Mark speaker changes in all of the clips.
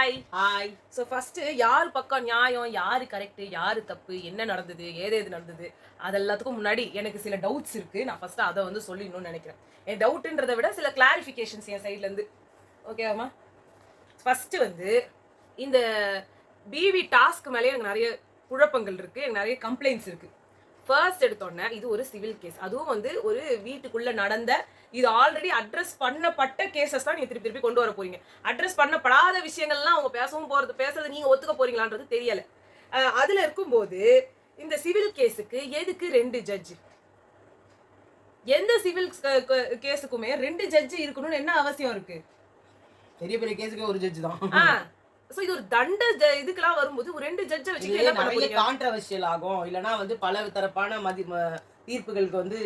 Speaker 1: Hi.
Speaker 2: Hi.
Speaker 1: So first யார் பக்கம் நியாயம், யாரு கரெக்ட், யாரு தப்பு, என்ன நடந்தது, ஏது நடந்தது, அது எல்லாத்துக்கும் முன்னாடி எனக்கு சில டவுட்ஸ் இருக்கு. நான் ஃபர்ஸ்ட் அதை வந்து சொல்லிடணும்னு நினைக்கிறேன். என் டவுட்ன்றதை விட சில கிளாரிஃபிகேஷன்ஸ் என் சைட்ல இருந்து. ஓகேவாமா? ஃபர்ஸ்ட் வந்து இந்த பிவி டாஸ்க் மேலே எனக்கு நிறைய குழப்பங்கள் இருக்கு, எனக்கு நிறைய கம்ப்ளைண்ட்ஸ் இருக்கு. ஃபர்ஸ்ட் எடுத்தோன்னே இது ஒரு சிவில் கேஸ், அதுவும் வந்து ஒரு வீட்டுக்குள்ள நடந்த, இது ஆல்ரெடி அட்ரஸ் பண்ணப்பட்ட கேசஸ் தான் நீங்க திருப்பி திருப்பி கொண்டு வர போறீங்க. அட்ரஸ் பண்ணப்படாத விஷயங்கள்லாம் அவங்க பேசுறது நீங்க ஒத்துக்க போறீங்களான்றது தெரியல. அதுல இருக்கும்போது இந்த சிவில் கேஸுக்கு எதுக்கு 2 ஜட்ஜ்? எந்த சிவில் கேஸுக்குமே 2 ஜட்ஜ் இருக்கணும்னு என்ன அவசியம் இருக்கு?
Speaker 2: பெரிய பெரிய கேஸுக்கு ஒரு ஜட்ஜ் தான்.
Speaker 1: சோ இது ஒரு தண்ட இதுக்கெல்லாம் வரும்போது ஒரு 2 ஜட்ஜை வச்சுட்டு என்ன பண்ண போறீங்க?
Speaker 2: கான்ட்ரோவர்ஷியல் ஆகும், இல்லனா வந்து பல தரப்பான தீர்ப்புகளுக்கு வந்து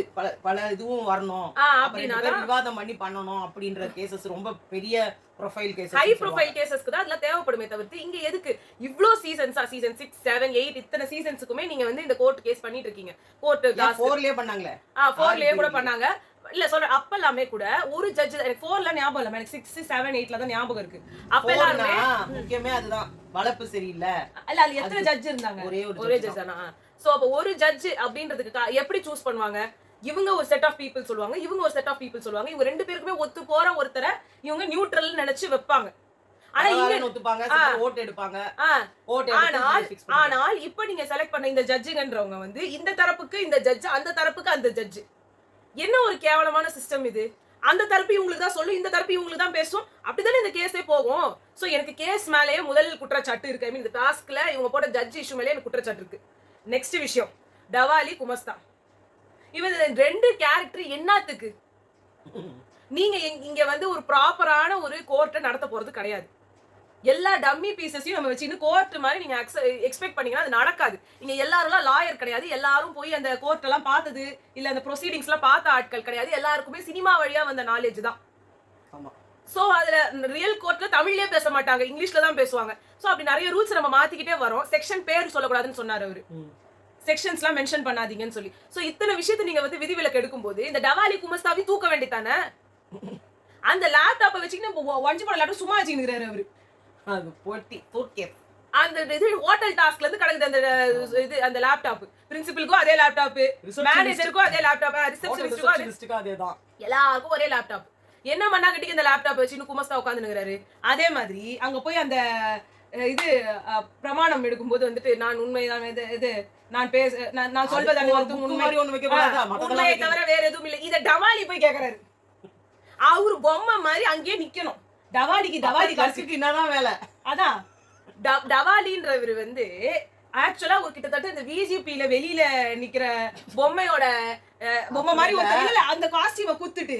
Speaker 2: பல இதுவும் வரணும், அப்படினா விவாதம் பண்ணி பண்ணனும் அப்படின்ற கேसेस ரொம்ப பெரிய ப்ரொஃபைல் கேसेस,
Speaker 1: ஹை ப்ரொஃபைல் கேसेसக்கு தான் அதெல்லாம் தேவைப்படுமே தவிர்த்து இங்க எதுக்கு இவ்ளோ சீசன்ஸா, சீசன் 6 7 8 இத்தனை சீசன்ஸ்க்குமே நீங்க வந்து இந்த கோர்ட் கேஸ் பண்ணிட்டு இருக்கீங்க. கோர்ட்
Speaker 2: 4லயே பண்ணாங்களே.
Speaker 1: 4லயே கூட பண்ணாங்க. இல்ல சொல்ற அப்ப எல்லாமே கூட ஒரு ஜட்ஜ், எனக்கு 4ல ஞாபகம் இல்ல, எனக்கு 6 7 8ல தான் ஞாபகம் இருக்கு. அப்ப எல்லாமே
Speaker 2: முக்கியமே அதுதான், வளப்பு சரியில்லை.
Speaker 1: இல்ல அது எத்தனை ஜட்ஜ் இருந்தாங்க? ஒரே ஜட்ஜ் தானா? சோ அப்ப ஒரு ஜட்ஜ் அப்படின்றதுக்கு எப்படி சூஸ் பண்ணுவாங்க? இவங்க ஒரு செட் ஆஃப் பீப்புள் சொல்லுவாங்க, இவங்க ஒரு செட் ஆஃப் பீப்புள் சொல்லுவாங்க. இவங்க ரெண்டு பேருக்குமே ஒத்து போற ஒருத்தரை இவங்க நியூட்ரல் நினைச்சு வைப்பாங்க. ஆனா இங்க ஒத்துப்பாங்க,
Speaker 2: ஓட் எடுப்பாங்க.
Speaker 1: ஆனால் இப்ப நீங்க செலக்ட் பண்ண இந்த ஜட்ஜுங்கன்றவங்க வந்து இந்த தரப்புக்கு இந்த ஜட்ஜ், அந்த தரப்புக்கு அந்த ஜட்ஜ். என்ன ஒரு கேவலமான சிஸ்டம் இது! அந்த தரப்பு இவங்களுக்கு தான் சொல்லும், இந்த தரப்பு இவங்களுக்கு தான் பேசும். அப்படிதானே இந்த கேஸே போகும். சோ எனக்கு கேஸ் மேலேயே முதல் குற்றச்சாட்டு இருக்கு. ஐ மீன் இந்த டாஸ்க்ல இவங்க போட்ட ஜட்ஜ் இஷ்யூ மேலேயே எனக்கு குற்றச்சாட்டு இருக்கு. நெக்ஸ்ட் விஷயம், டவாலி குமஸ்தா, இவன் 2 கேரக்டர் என்னத்துக்கு? நீங்க இங்க வந்து ஒரு ப்ராப்பரான ஒரு கோர்ட்டை நடத்த போறது கிடையாது. எல்லா டம்மி பீசஸையும் நம்ம வச்சு இன்னும் கோர்ட் மாதிரி நீங்க எக்ஸ்பெக்ட் பண்ணீங்கன்னா அது நடக்காது. நீங்க எல்லாரும் லாயர் கிடையாது, எல்லாரும் போய் அந்த கோர்ட் எல்லாம் பார்த்தது இல்ல அந்த ப்ரொசீடிங்ஸ் எல்லாம் பார்த்த ஆட்கள் கிடையாது. எல்லாருக்குமே சினிமா வழியா வந்த நாலேஜ் தான். சோ அதுல ரியல் கோர்ட்ல தமிழ்லயே பேச மாட்டாங்க, இங்கிலீஷ்ல தான் பேசுவாங்க. சோ அப்படி நிறைய ரூல்ஸ் நம்ம மாத்திக்கிட்டே வரோம். செக்ஷன் பேர் சொல்லக்கூடாதுன்னு சொன்னாரு அவரு, செக்ஷன்ஸ் எல்லாம் மென்ஷன் பண்ணாதீங்கன்னு சொல்லி. சோ இத்தனை விஷயத்தை நீங்க வந்து விதிவிலக்கு எடுக்கும் போது இந்த டவாலி குமஸ்தாவையும் தூக்க வேண்டித்தானே? அந்த லேப்டாப்பை வச்சுக்கிட்டு ஒன்ஜி போன லேப்டாப் சும்மா வச்சுக்கிறாரு அவரு.
Speaker 2: அது போட்டி தூக்கே
Speaker 1: அந்த இது ஹோட்டல் டாஸ்க்ல இருந்து கிடக்குது அந்த இது, அந்த லேப்டாப் பிரின்சிபலுக்கும் அதே லேப்டாப், மேனேஜருக்கும் அதே லேப்டாப், ரிசப்ஷனிஸ்டுக்கும் அதேதான், எல்லாருக்கும் ஒரே லேப்டாப். என்ன பண்ணா கட்டிக்கு இந்த லேப்டாப் வச்சு இன்னும் குமஸ்தா உட்காந்துருக்காரு. அதே மாதிரி அங்க போய் அந்த இது பிரமாணம் எடுக்கும்போது வந்துட்டு நான் உண்மைதான் இது நான் நான் சொல்வது உண்மையை தவிர வேற எதுவும் இல்லை, இத டவாலி போய் கேக்குறாரு. அவரு பொம்மை மாதிரி அங்கேயே நிக்கணும். டவாலி காசுக்கு என்னதான் வேலை? அதான் டவாலின்றவர் வந்து ஆக்சுவலா ஒரு கிட்டத்தட்ட இந்த விஜிபில வெளியில நிக்கிற பொம்மையோட பொம்மை மாதிரி ஒரு அந்த காஸ்டியூமை குத்துட்டு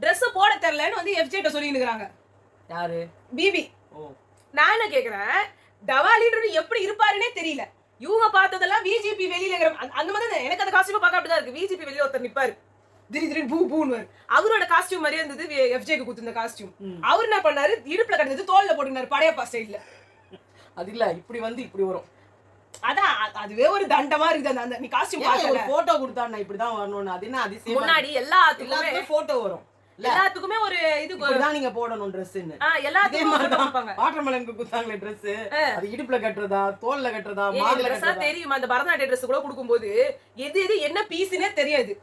Speaker 1: Dress போட தெரியலன்னு வந்து எஃப்ஜே கிட்ட சொல்லி நிக்கிறாங்க.
Speaker 2: யாரு?
Speaker 1: பிபி. நான் என்ன கேக்குறேன், டவாலின்றது எப்படி இருப்பாருன்னே தெரியல. இவங்க பார்த்ததெல்லாம் விஜிபி வெளியில அந்த மாதிரி. எனக்கு அந்த காஸ்டியூம் பார்க்க அப்படிதான் இருக்கு. விஜிபி வெளியில ஒருத்தர் நிப்பாரு, திடீர்னு பூ பூன்னு. அவரோட காஸ்டியூம் மாதிரியே இருந்தது எஃப்ஜேக்கு குத்துந்த காஸ்டியூம். அவர் என்ன பண்ணாரு, இடுப்புல கட்டினது தோல்ல போட்டுனாரு படையப்பா ஸ்டைல்ல.
Speaker 2: அது இல்ல, இப்படி வந்து இப்படி வரும்.
Speaker 1: அதான் அதுவே ஒரு தண்டமா இருக்குது. அந்த நீ காஸ்டியூம் பார்க்கல,
Speaker 2: ஒரு போட்டோ கொடுத்தானே இப்படி தான் வரணும்னு. அது என்ன அதிசயம்?
Speaker 1: முன்னாடி எல்லாத்துக்குமே
Speaker 2: போட்டோ வரும்,
Speaker 1: எல்லாத்துக்குமே ஒரு இது
Speaker 2: தான் நீங்க போடணும் ட்ரெஸ்ன்னு.
Speaker 1: எல்லாத்துக்கும் கொடுப்பாங்க.
Speaker 2: வாட்டர்மெலனுக்கு குத்தாங்களே Dress, அது இடுப்புல கட்டுறதா தோல்ல கட்டுறதா மார்ல கட்டுறதா
Speaker 1: தெரியுமா? அந்த பரதநாட்டிய Dress கூட கொடுக்கும்போது எது எது என்ன பீஸ்னே தெரியாது.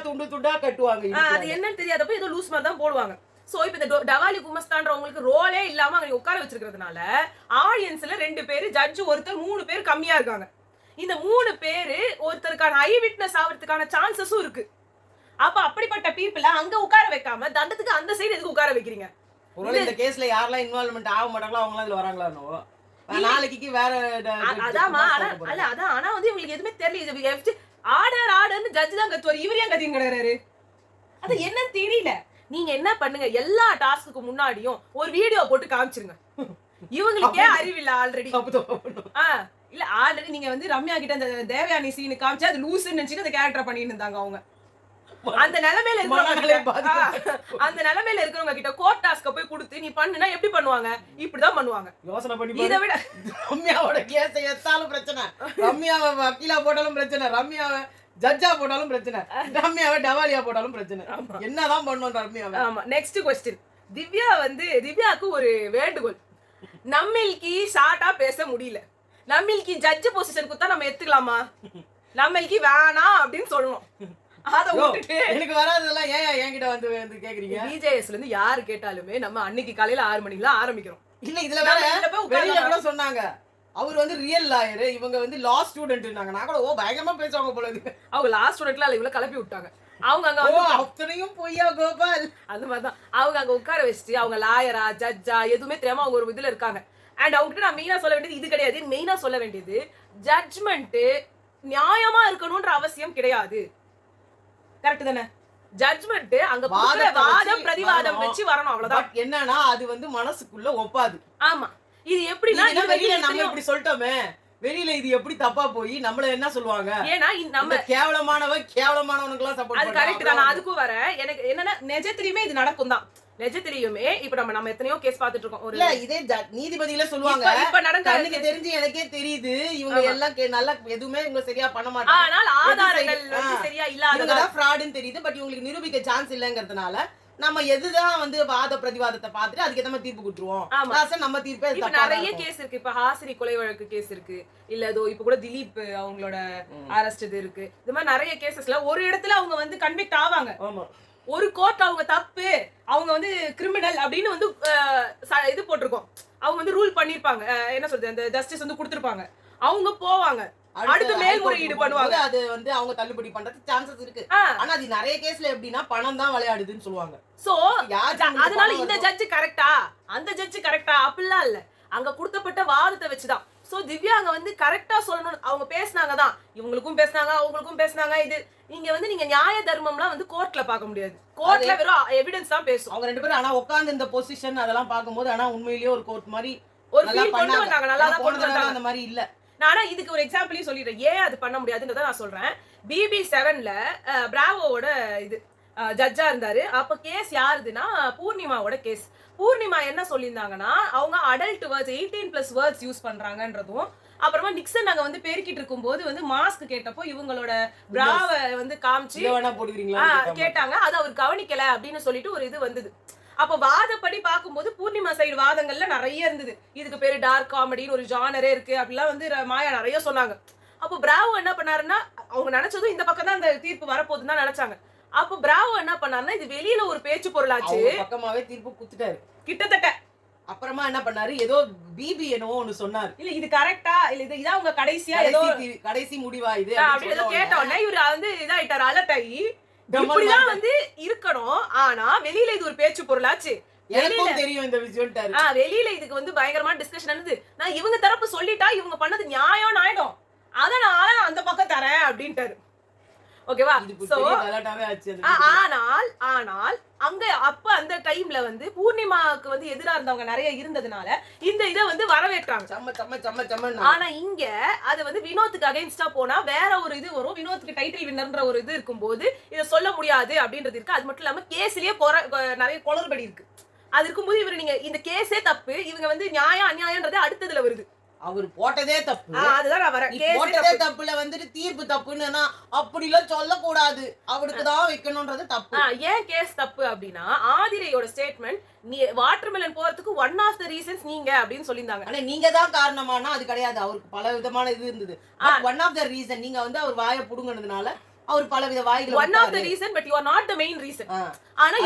Speaker 2: துண்டு துண்டா கட்டுவாங்க.
Speaker 1: அது என்னன்னு தெரியாதப்ப ஏதோ லூஸ் மாதிரி தான் போடுவாங்க. சோ இப்ப இந்த டவாலி குமஸ்தான்றவங்களுக்கு ரோலே இல்லாம அங்க உட்கார வச்சிருக்கிறதுனால ஆடியன்ஸ்ல 2 பேரு, ஜட்ஜ் ஒருத்தர், 3 பேர் கம்மியா இருக்காங்க. இந்த 3 பேரு ஒருத்தருக்கான ஐ விட்னஸ் ஆகிறதுக்கான சான்சஸும் இருக்கு. அப்ப அப்படிப்பட்ட பீப்புள அங்க உட்கார வைக்காம தண்டத்துக்கு அந்த சைடு எதுக்கு உட்கார வைக்கிறீங்க?
Speaker 2: ஒருவேளை இந்த கேஸ்ல யாரெல்லாம் இன்வால்வ்மென்ட் ஆக மாட்டாங்களோ அவங்க அதுல வராங்களானோ நாளைக்கு வேற
Speaker 1: அதாமா. அல்ல அதான், ஆனா வந்து இவங்களுக்கு எதுவுமே தெரியல. இது ஆர்டர்னு ஜட்ஜ் தான் கத்துவாரு, இவர் ஏன் கத்திங்க கிடையாது? அது என்னன்னு தெரியல. நீங்க என்ன பண்ணுங்க, எல்லா டாஸ்க்கு முன்னாடியும் ஒரு வீடியோ போட்டு காமிச்சிருங்க. இவங்களுக்கே அறிவில்ல ஆல்ரெடி. இல்ல ஆல்ரெடி நீங்க வந்து ரம்யா கிட்ட அந்த தேவயானி சீன் காமிச்சா அது லூசுன்னு நினைச்சிட்டு அந்த கேரக்டர் பண்ணிட்டு இருந்தாங்க அவங்க. அந்த நிலைமையில இருக்கிறவங்க கிட்ட கோர்ட் டாஸ்க போய் கொடுத்து நீ பண்ணுனா எப்படி பண்ணுவாங்க? இப்படிதான் பண்ணுவாங்க.
Speaker 2: யோசனை பண்ணி இதை விட ரம்யாவோட கேஸை எத்தாலும் பிரச்சனை, ரம்யாவை வக்கீலா போட்டாலும் பிரச்சனை, ரம்யாவை ஜட்ஜா போட்டாலும் பிரச்சனை, ரம்யாவை டவாலியா போட்டாலும் பிரச்சனை. என்னதான் பண்ணுவோம் ரம்யாவை?
Speaker 1: ஆமா. நெக்ஸ்ட் क्वेश्चन, திவ்யாவுக்கு ஒரு வேண்டுகோள். நம்மளுக்கு ஷார்ட்டா பேச முடியல. நம்மளுக்கு ஜட்ஜ் பொசிஷன் கொடுத்தா நம்ம எடுத்துக்கலாமா? நம்மளுக்கு வேணாம் அப்படின்னு சொல்லணும். அத விட்டுட்டு
Speaker 2: எனக்கு வராததெல்லாம் ஏன் என்கிட்ட வந்து கேக்குறீங்க?
Speaker 1: பிஜேஎஸ்ல இருந்து யாரு கேட்டாலுமே நம்ம அன்னைக்கு காலையில 6 மணிக்கு ஆரம்பிக்கிறோம்.
Speaker 2: இல்ல இதுல வேற வெளியில கூட சொன்னாங்க. அவர் வந்து ரியல் லாயர், இவங்க வந்து லா ஸ்டூடெண்ட்னாங்க. நான் கூட பயங்கரமா பேசுவாங்க போல இருக்கு.
Speaker 1: அவங்க லா ஸ்டூடெண்ட்ல இல்ல இவ்வளவு கிளப்பி விட்டாங்க. அவங்க அங்க வந்து
Speaker 2: அத்தனையும் பொய்யா கோபால்.
Speaker 1: அந்த மாதிரிதான் அவங்க அங்க உட்கார வச்சுட்டு அவங்க லாயரா ஜட்ஜா எதுவுமே தெரியாம அவங்க ஒரு இதுல இருக்காங்க. அண்ட் அவங்ககிட்ட நான் மெயினா சொல்ல வேண்டியது இது கிடையாது. மெயினா சொல்ல வேண்டியது ஜட்ஜ்மெண்ட் நியாயமா இருக்கணும்ன்ற அவசியம் கிடையாது. கரெக்ட் தானே? ஜட்ஜ்மெண்ட் அங்க வாதம் பிரதிவாதம் வச்சு வரணும், அவ்வளவுதான்.
Speaker 2: என்னன்னா அது வந்து மனசுக்குள்ள ஒப்பாது.
Speaker 1: ஆமா, இது எப்படின்னா
Speaker 2: வெளியில நம்ம இப்படி சொல்லிட்டோமே, வெளியில இது எப்படி தப்பா போய் நம்மள என்ன சொல்லுவாங்க?
Speaker 1: ஏன்னா நம்ம
Speaker 2: கேவலமானவனுக்குலாம் சப்போர்ட்
Speaker 1: அது கரெக்ட் தான். நான் அதுக்கும் வரேன். எனக்கு என்னன்னா நிஜத்திலயுமே இது நடக்கும் தான். நிஜத்திலயுமே இப்ப நம்ம எத்தனையோ கேஸ் பாத்துட்டு இருக்கோம். ஒரு
Speaker 2: இல்ல இதே நீதிபதிகளே சொல்லுவாங்க,
Speaker 1: இப்ப நடந்த
Speaker 2: எனக்கு தெரிஞ்சு எனக்கே தெரியுது இவங்க எல்லாம் நல்லா எதுவுமே இவங்க சரியா பண்ண மாட்டாங்க.
Speaker 1: ஆனால் ஆதாரங்கள் வந்து சரியா இல்லாததால
Speaker 2: ஃப்ராட்னு தெரியுது. பட் இவங்களுக்கு நிரூபிக்க சான்ஸ் இல்லங்கிறதுனால நம்ம எதுதான் வந்து வாத பிரதிவாதத்தை பார்த்துட்டு அதுக்கு ஏத்த மாதிரி தீர்ப்பு கொடுத்துருவோம். நம்ம தீர்ப்பே
Speaker 1: இப்ப நிறைய கேஸ் இருக்கு. இப்ப ஹாசினி கொலை வழக்கு கேஸ் இருக்கு. இல்ல ஏதோ இப்ப கூட திலீப் அவங்களோட அரெஸ்ட் இது இருக்கு. இந்த மாதிரி நிறைய கேசஸ்ல ஒரு இடத்துல அவங்க வந்து கன்விக்ட் ஆவாங்க. ஒரு கோர்ட் அவங்க தப்பு, அவங்க வந்து கிரிமினல் அப்படின்னு வந்து இது போட்டிருக்கோம். அவங்க வந்து ரூல் பண்ணிருப்பாங்க. என்ன சொல்றது, அந்த ஜஸ்டிஸ் வந்து கொடுத்திருப்பாங்க. அவங்க போவாங்க, அடுத்து மேல்முறையீடு பண்ணுவாங்க.
Speaker 2: அது வந்து அவங்க தள்ளுபடி பண்றதுக்கு சான்சஸ் இருக்கு. ஆனா அது நிறைய கேஸ்ல எப்படின்னா பணம் தான் விளையாடுதுன்னு சொல்லுவாங்க.
Speaker 1: சோ அதனால இந்த ஜட்ஜ் கரெக்டா அந்த ஜட்ஜ் கரெக்டா அப்படிலாம் இல்ல, அங்க கொடுத்தப்பட்ட வாதத்தை வச்சுதான். சோ திவ்யா அங்க வந்து கரெக்டா சொல்லணும். அவங்க பேசினாங்க தான், இவங்களுக்கும் பேசினாங்க அவங்களுக்கும் பேசினாங்க. இது நீங்க வந்து நீங்க நியாய தர்மம்லாம் வந்து கோர்ட்ல பார்க்க முடியாது. கோர்ட்ல வெறும் எவிடன்ஸ் தான் பேசும்.
Speaker 2: அவங்க ரெண்டு பேரும் ஆனா உட்கார்ந்து இந்த பொசிஷன் அதெல்லாம் பார்க்கும்போது ஆனா உண்மையிலேயே ஒரு கோர்ட் மாதிரி
Speaker 1: ஒரு ஃபீல் கொண்டு வந்தாங்க. நல்லா தான் கொண்டு வந்தாங்க.
Speaker 2: அந்த மாதிரி இல்ல.
Speaker 1: நானா இதுக்கு ஒரு எக்ஸாம்பிளையும் சொல்லிடுறேன் ஏன் அது பண்ண முடியாதுன்றத நான் சொல்றேன். BB7ல பிராவோட இது ஜட்ஜா இருந்தாரு. அப்ப கேஸ் யாருதுன்னா பூர்ணிமாவோட கேஸ். பூர்ணிமா என்ன சொல்லியிருந்தாங்கன்னா அவங்க அடல்ட் வேர்ட்ஸ் 18+ வேர்ட்ஸ் யூஸ் பண்றாங்கன்றதும், அப்புறமா நிக்சன் அங்க வந்து பெருக்கிட்டு இருக்கும் போது வந்து மாஸ்க் கேட்டப்போ இவங்களோட பிராவை வந்து காமிச்சு கேட்டாங்க, அது அவர் கவனிக்கல அப்படின்னு சொல்லிட்டு ஒரு இது வந்தது. அப்ப வாதப்படி பார்க்கும்போது பூர்ணிமா சைடு வாதங்கள்ல நிறைய இருந்தது. இதுக்கு பேரு டார்க் காமெடின்னு ஒரு ஜானரே இருக்கு அப்படிலாம் வந்து மாயா நிறைய சொன்னாங்க. அப்போ பிராவோ என்ன பண்ணாருன்னா, அவங்க நினைச்சதும் இந்த பக்கம் தான் அந்த தீர்ப்பு வரப்போகுதுன்னு தான் நினைச்சாங்க. அப்ப பிராவோ என்ன பண்ணாருன்னா, இது வெளியில ஒரு பேச்சு பொருளாச்சு,
Speaker 2: பக்கமாவே தீர்ப்பு குடுத்துட்டாரு
Speaker 1: கிட்டத்தட்ட.
Speaker 2: அப்புறமா என்ன பண்ணாரு, ஏதோ பிபி என்னவோ ஒன்னு சொன்னாரு.
Speaker 1: இல்ல இது கரெக்டா இல்ல இதான் உங்க கடைசியா ஏதோ
Speaker 2: கடைசி முடிவா இது
Speaker 1: அப்படி ஏதோ கேட்ட உடனே இவரு வந்து இதாயிட்டாரு, அலர்ட் ஆகி இப்படிதான் வந்து இருக்கணும். ஆனா வெளியில இது ஒரு பேச்சு பொருளாச்சு,
Speaker 2: எனக்கும் தெரியும் இந்த விஷயம்ட்டாரு.
Speaker 1: வெளியில இதுக்கு வந்து பயங்கரமான டிஸ்கஷன் இருந்தது. நான் இவங்க தரப்பு சொல்லிட்டா இவங்க பண்ணது நியாயம் ஆயிடும், அதனால அந்த பக்கம் தரேன் அப்படின்ட்டாரு. ஓகேவா? ஆனால் அங்க அப்ப அந்த டைம்ல வந்து பூர்ணிமாவுக்கு வந்து எதிரா இருந்தவங்க நிறைய இருந்ததுனால இந்த இதை வந்து வரவேற்றாங்க. ஆனா இங்க அது வந்து வினோத்துக்கு அகைன்ஸ்டா போனா வேற ஒரு இது வரும். வினோத்துக்கு டைட்டில் வின்னர்ன்ற ஒரு இது இருக்கும்போது இதை சொல்ல முடியாது அப்படின்றது இருக்கு. அது மட்டும் இல்லாம கேஸ்லயே நிறைய குளறுபடி இருக்கு. அது இருக்கும்போது இவரு நீங்க இந்த கேஸே தப்பு, இவங்க வந்து நியாயம் அநியாயம்ன்றது அடுத்ததுல வருது.
Speaker 2: அவர் போட்டதே தப்பு,
Speaker 1: அதுதான் நான் வரேன்.
Speaker 2: போட்டதே தப்புல வந்துட்டு தீர்ப்பு தப்புன்னா அப்படிலாம் சொல்லக்கூடாது, அவருக்கு தான் வைக்கணும்ன்றது தப்பு.
Speaker 1: ஏன் கேஸ் தப்பு அப்படின்னா, ஆதிரையோட ஸ்டேட்மெண்ட் நீ வாட்டர்மெலன் போறதுக்கு ஒன் ஆஃப் த ரீசன்ஸ் நீங்க அப்படின்னு சொல்லியிருந்தாங்க.
Speaker 2: ஆனா நீங்க தான் காரணமானா அது கிடையாது, அவருக்கு பல விதமான இது இருந்தது. ஒன் ஆஃப் த ரீசன் நீங்க வந்து அவர் வாயை புடுங்கினதுனால அவர் பலவித வாய்கள்
Speaker 1: one of the reason but you are not the main reason. ஆனா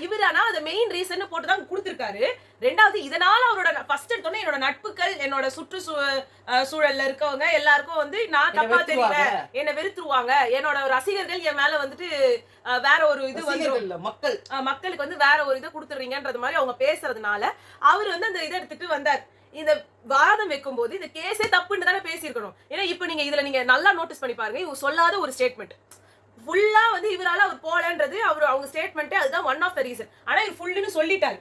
Speaker 1: இவரு ஆனா the main reason போட்டு தான் கொடுத்திருக்காரு. ரெண்டாவது இதனால அவரோட ஃபர்ஸ்ட் எடுத்தோனே என்னோட நட்புகள் என்னோட சுற்று சூழல்ல இருக்கவங்க எல்லாருக்கும் வந்து நான் தப்பா தெரியல, என்ன வெறுத்துருவாங்க, என்னோட ரசிகர்கள் என் மேல வந்துட்டு வேற ஒரு இது வந்து மக்களுக்கு வந்து வேற ஒரு இதை கொடுத்துறீங்கன்றது மாதிரி அவங்க பேசுறதுனால அவர் வந்து அந்த இதை எடுத்துட்டு வந்தார். இந்த வாதம் வைக்கும் போது இந்த கேஸே தப்புன்னு தானே பேசியிருக்கணும். ஏன்னா இப்ப நீங்க இதுல நீங்க நல்லா நோட்டீஸ் பண்ணி பாருங்க, இவங்க சொல்லாத ஒரு ஸ்டேட்மெண்ட் ஃபுல்லா வந்து இவரால அவர் போலன்றது அவங்க ஸ்டேட்மெண்ட், அதுதான் ஒன் ஆஃப் த ரீசன். ஆனா இவர் ஃபுல்லுன்னு சொல்லிட்டாரு.